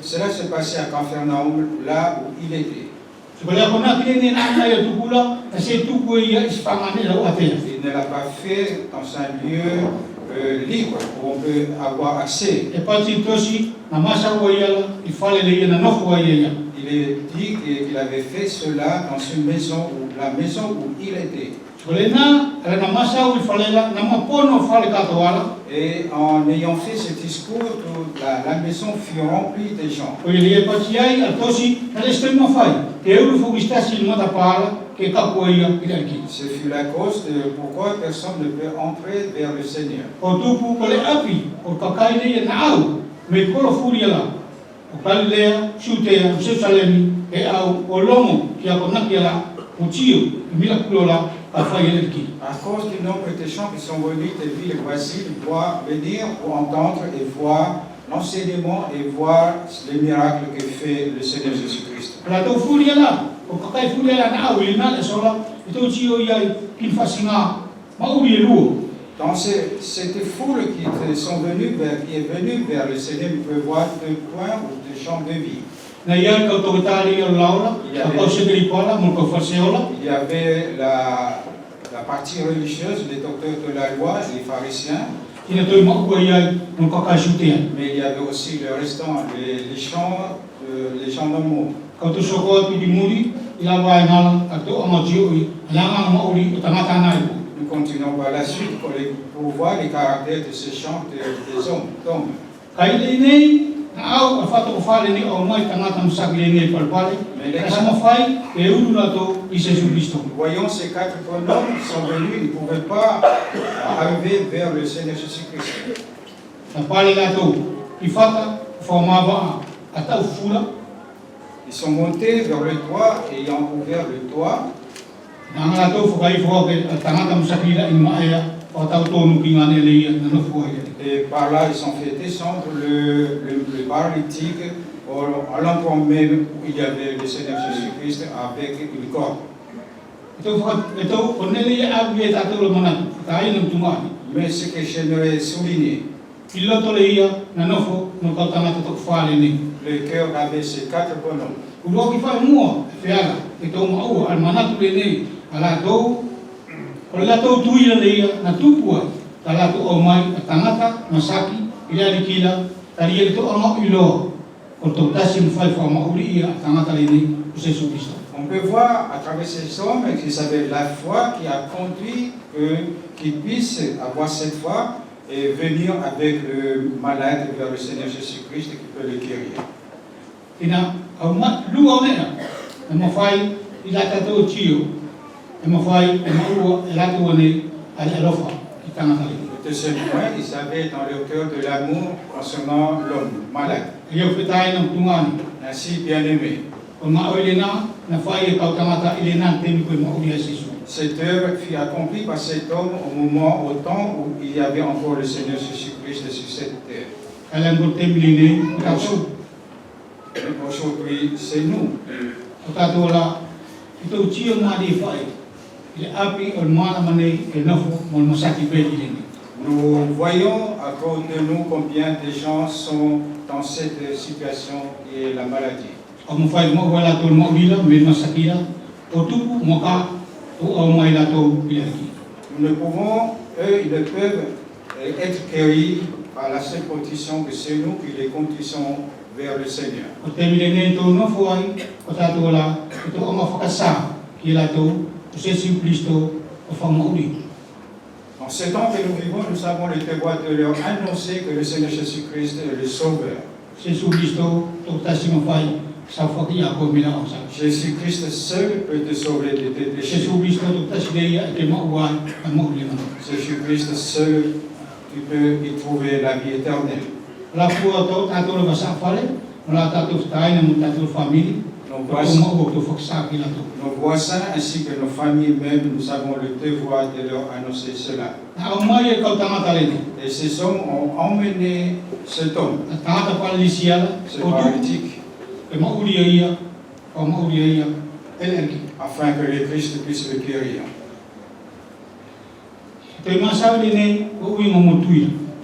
Cela se passait à Capharnaüm, là où il était. Il ne l'a pas fait dans un lieu libre où on peut avoir accès. Il est dit qu'il avait fait cela dans une maison, la maison où il était. Et en ayant fait ce discours, la maison fut remplie de gens. Ce fut la cause de pourquoi personne ne peut entrer vers le Seigneur. À cause du nombre de gens qui sont venus des villes voisines pour venir pour entendre et voir l'enseignement et voir les miracles que fait le Seigneur Jésus-Christ. Dans cette foule qui est venue vers le Seigneur, on peut voir deux points ou deux champs de vie. Il y avait la partie religieuse, les docteurs de la loi, les pharisiens. Mais il y avait aussi le restant, les gens normaux. Nous continuons par la suite pour voir les caractères de ces gens des hommes. Voyons ces quatre bonhommes qui sont venus, ils ne pouvaient pas arriver vers le Seigneur Jésus-Christ. Ils sont montés vers le toit et ayant ouvert le toit. Et par là, ils ont fait descendre le paralytique à l'endroit même où il y avait le Seigneur Jésus-Christ avec une corde. Mais ce que j'aimerais souligner, le cœur avait ces quatre bonhommes. On peut voir à travers ces hommes qu'ils avaient la foi qui a conduit qu'ils puissent avoir cette foi et venir avec le malade vers le Seigneur Jésus-Christ qui peut le guérir. Le deuxième point, ils avaient dans leur cœur de l'amour concernant l'homme malade. Ainsi bien-aimé. Cette œuvre fut accomplie par cet homme au temps où il y avait encore le Seigneur Jésus-Christ sur cette terre. Aujourd'hui, c'est nous. Nous voyons à cause de nous combien de gens sont dans cette situation qui est la maladie. Nous ne pouvons, eux, ils ne peuvent être guéris par la seule condition que c'est nous qui les conduisons vers le Seigneur. En ce temps que nous vivons, nous avons le devoir de leur annoncer que le Seigneur Jésus-Christ est le Sauveur. Jésus-Christ seul peut te sauver de tes péchés. Jésus-Christ seul, tu peux y trouver la vie éternelle. Nos voisins ainsi que nos familles même, nous avons le devoir de leur annoncer cela. Et ces hommes ont emmené cet homme, ce paralytique, afin que le Christ puisse le guérir.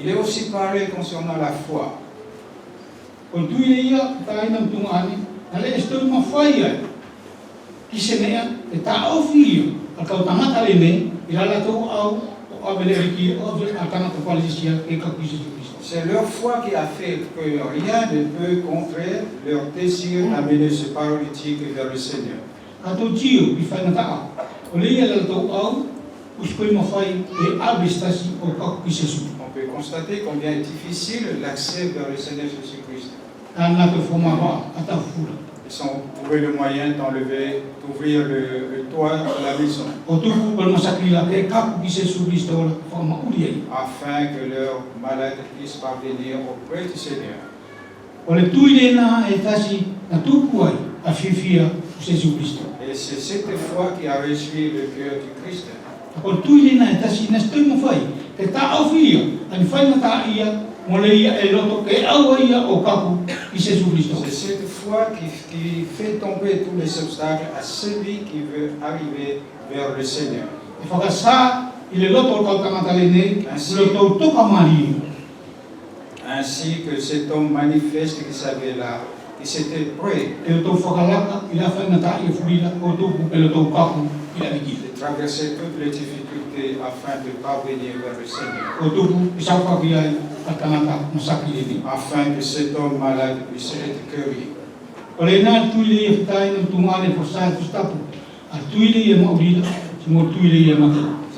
Il est aussi parlé concernant la foi. Kung tuya tayo ng tungani, nala estoy mafaya. Kisenea, tao fiyo, atau tangat aline, ilalato au abeleriki, au tangat palisia, ekakisi Christ. C'est leur foi qui a fait que rien ne peut contrer leur désir d'amener ce paralytique vers le Seigneur. Atau tio, bifana tao, oleh ilalato au, uskoi mafai, e abistasi, o kakisi. On peut constater combien est difficile l'accès vers le Seigneur Jésus-Christ. Ils ont trouvé le moyen d'enlever, d'ouvrir le toit de la maison, afin que leurs malades puissent parvenir auprès du Seigneur. Et c'est cette foi qui a réjoui le cœur du Christ. C'est cette foi qui fait tomber tous les obstacles à celui qui veut arriver vers le Seigneur. Ainsi que cet homme manifeste qu'il savait là, qu'il s'était prêt de traverser toutes les difficultés afin de parvenir vers le Seigneur. Afin que cet homme malade puisse être guéri.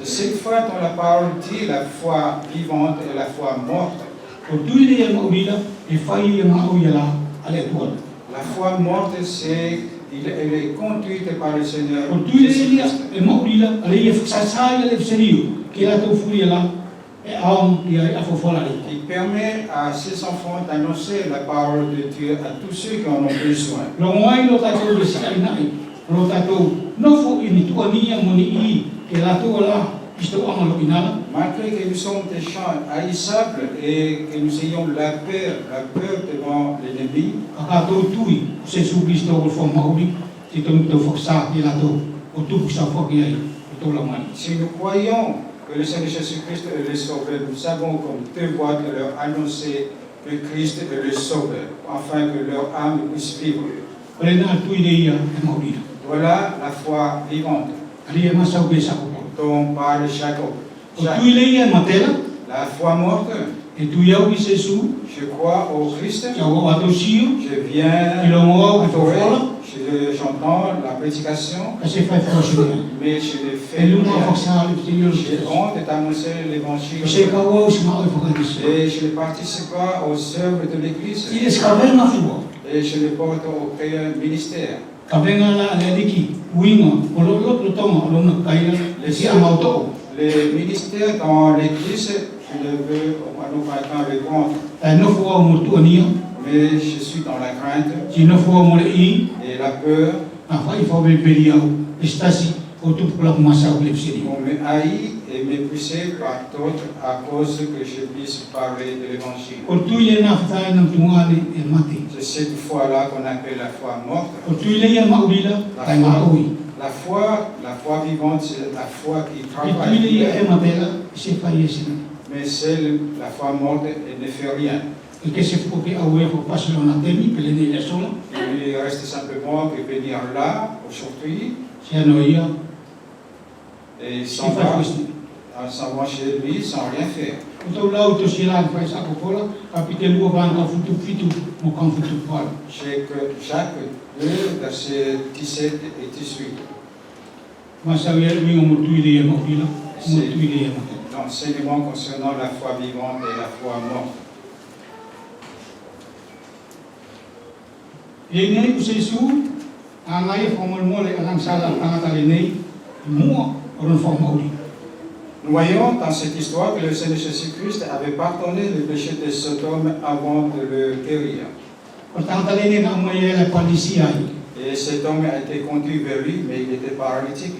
C'est cette foi dont la parole dit la foi vivante et la foi morte. La foi morte, elle est conduite par le Seigneur Jésus-Christ. Qui permet à ses enfants d'annoncer la parole de Dieu à tous ceux qui en ont besoin. Malgré que nous sommes des gens haïssables et que nous ayons la peur devant l'ennemi, si nous croyons que le Seigneur Jésus-Christ est le Sauveur, nous avons comme devoir de leur annoncer que Christ est le Sauveur, afin que leur âme puisse vivre. Voilà la foi vivante dont parle Jacob. La foi morte, je crois au Christ, je viens adorer, j'entends la prédication, mais je ne fais rien. J'ai honte d'annoncer l'évangile et je ne participe pas aux œuvres de l'Église et je ne porte aucun ministère. Les ministères dans l'Église, je ne veux pas répondre. Mais je suis dans la crainte et la peur. On me haït et méprisé par d'autres à cause que je puisse parler de l'Évangile. C'est cette foi-là qu'on appelle la foi morte. La foi vivante, c'est la foi qui travaille. Mais celle, la foi morte, elle ne fait rien. Il reste simplement que venir là, aujourd'hui, et s'en va chez lui sans rien faire. Jacques 2, versets 17 et 18. C'est l'enseignement concernant la foi vivante et la foi morte. Nous voyons dans cette histoire que le Seigneur Jésus-Christ avait pardonné le péché de Sodome avant de le guérir. Et cet homme a été conduit vers lui, mais il était paralytique.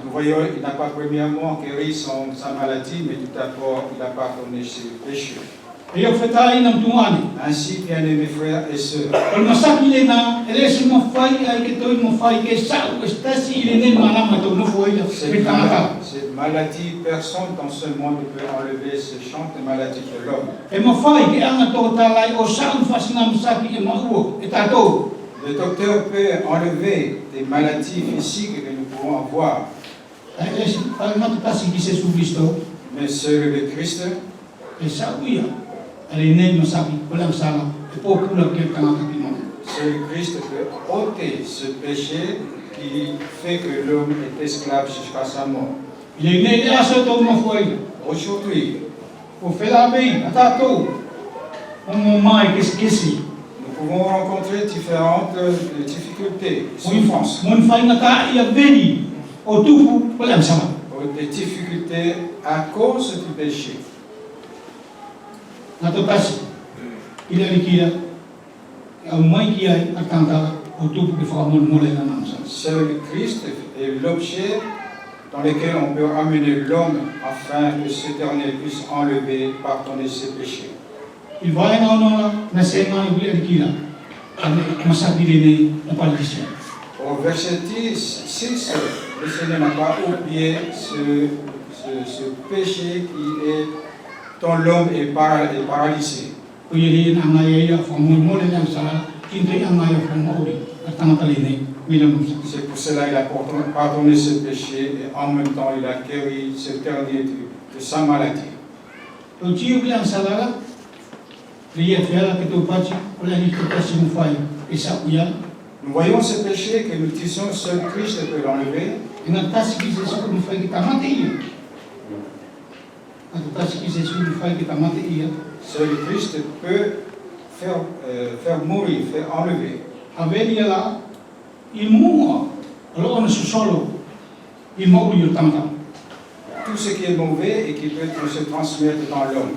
Nous voyons, il n'a pas premièrement guéri sa maladie, mais tout d'abord, il a pardonné ses péchés. Ainsi, bien-aimés frères et sœurs, cette maladie, personne dans ce monde ne peut enlever ce champ de maladie de l'homme. Le docteur peut enlever des maladies physiques que nous pouvons avoir. Mais seul le Christ, seul le Christ peut ôter ce péché qui fait que l'homme est esclave jusqu'à sa mort. Aujourd'hui, nous pouvons rencontrer différentes difficultés, souffrances, des difficultés à cause du péché. Seul Christ est l'objet dans lequel on peut amener l'homme afin que ce dernier puisse enlever, pardonner ses péchés. Au verset 6, le Seigneur n'a pas oublié ce péché qui est, dont l'homme est paralysé. C'est pour cela qu'il a pardonné ce péché et en même temps il a guéri ce dernier de sa maladie. Nous voyons ce péché que nous disons seul Christ peut l'enlever. Seul Christ peut faire mourir, faire enlever. Tout ce qui est mauvais et qui peut se transmettre dans l'homme.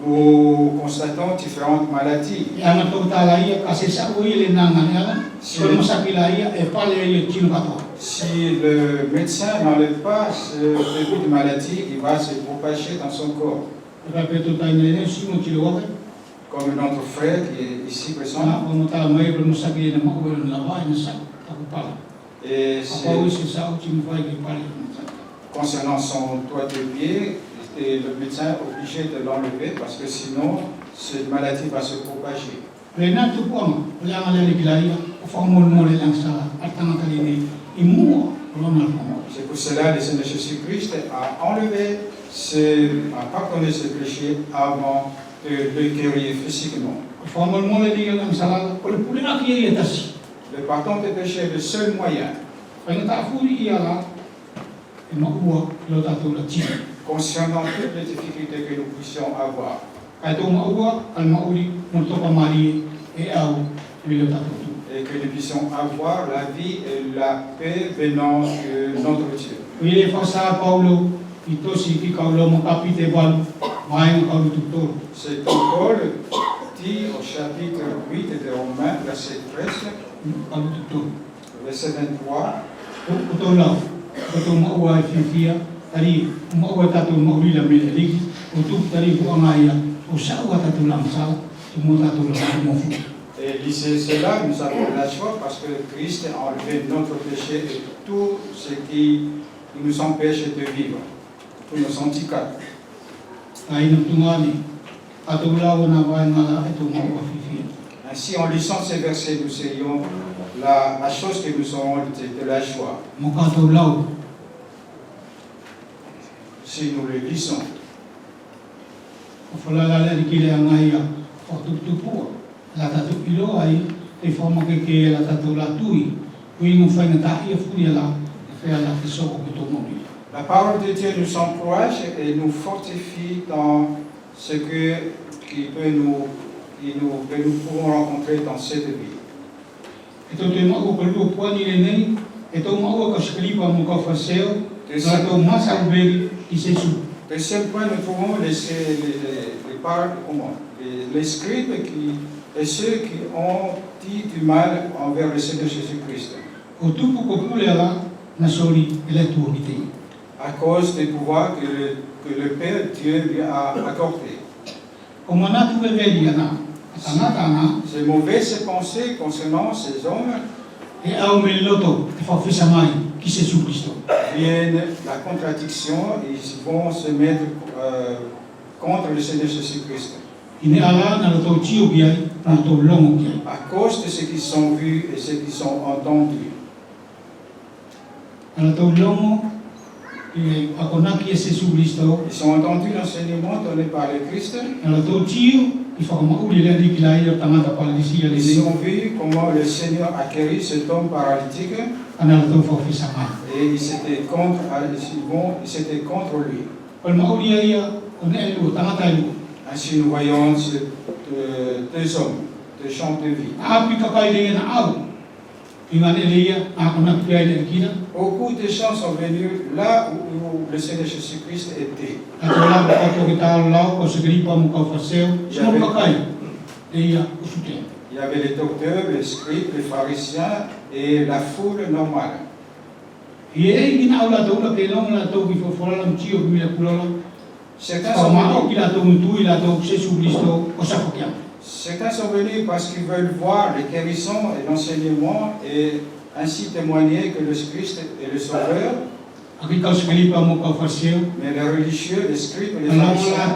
Nous constatons différentes maladies. Si le médecin n'enlève pas ce début de maladie, il va se propager dans son corps. Comme notre frère qui est ici présent. Et concernant son doigt de pied, le médecin est obligé de l'enlever parce que sinon, cette maladie va se propager. C'est pour cela que le Seigneur Jésus-Christ a enlevé, a pardonné ce péché avant de le guérir physiquement. Le pardon des péchés est le seul moyen. Concernant toutes les difficultés que nous puissions avoir. Et que nous puissions avoir la vie et la paix venant de notre Dieu. C'est Paul dit au chapitre 8 de Romains, verset 13, verset 23. Et lisez cela, nous avons la joie parce que Christ a enlevé notre péché et tout ce qui nous empêche de vivre, tous nos handicaps. Ainsi, en lisant ces versets, nous ayons la chose que nous aurons de la joie. Si nous le lisons. La parole de Dieu nous encourage et nous fortifie dans ce que nous pourrons rencontrer dans cette vie. Deuxième point, nous pouvons laisser les scribes et ceux qui ont dit du mal envers le Seigneur Jésus-Christ. à cause des pouvoirs que le Père Dieu lui a accordés. Ces mauvaises pensées concernant ces hommes viennent la contradiction et ils vont se mettre contre le Seigneur Jésus-Christ. À cause de ce qu'ils ont vu et ce qu'ils ont entendu. Ils ont entendu l'enseignement donné par le Christ. Ils ont vu comment le Seigneur a guéri cet homme paralytique. Et ils étaient contre lui. Ainsi nous voyons deux hommes, deux gens de vie. Beaucoup de gens sont venus là où le Seigneur Jésus-Christ était. Il y avait les docteurs, les scribes, les pharisiens et la foule normale. Certains sont venus parce qu'ils veulent voir les guérisons et l'enseignement et ainsi témoigner que le Christ est le Sauveur. Mais les religieux, les scribes et les pharisiens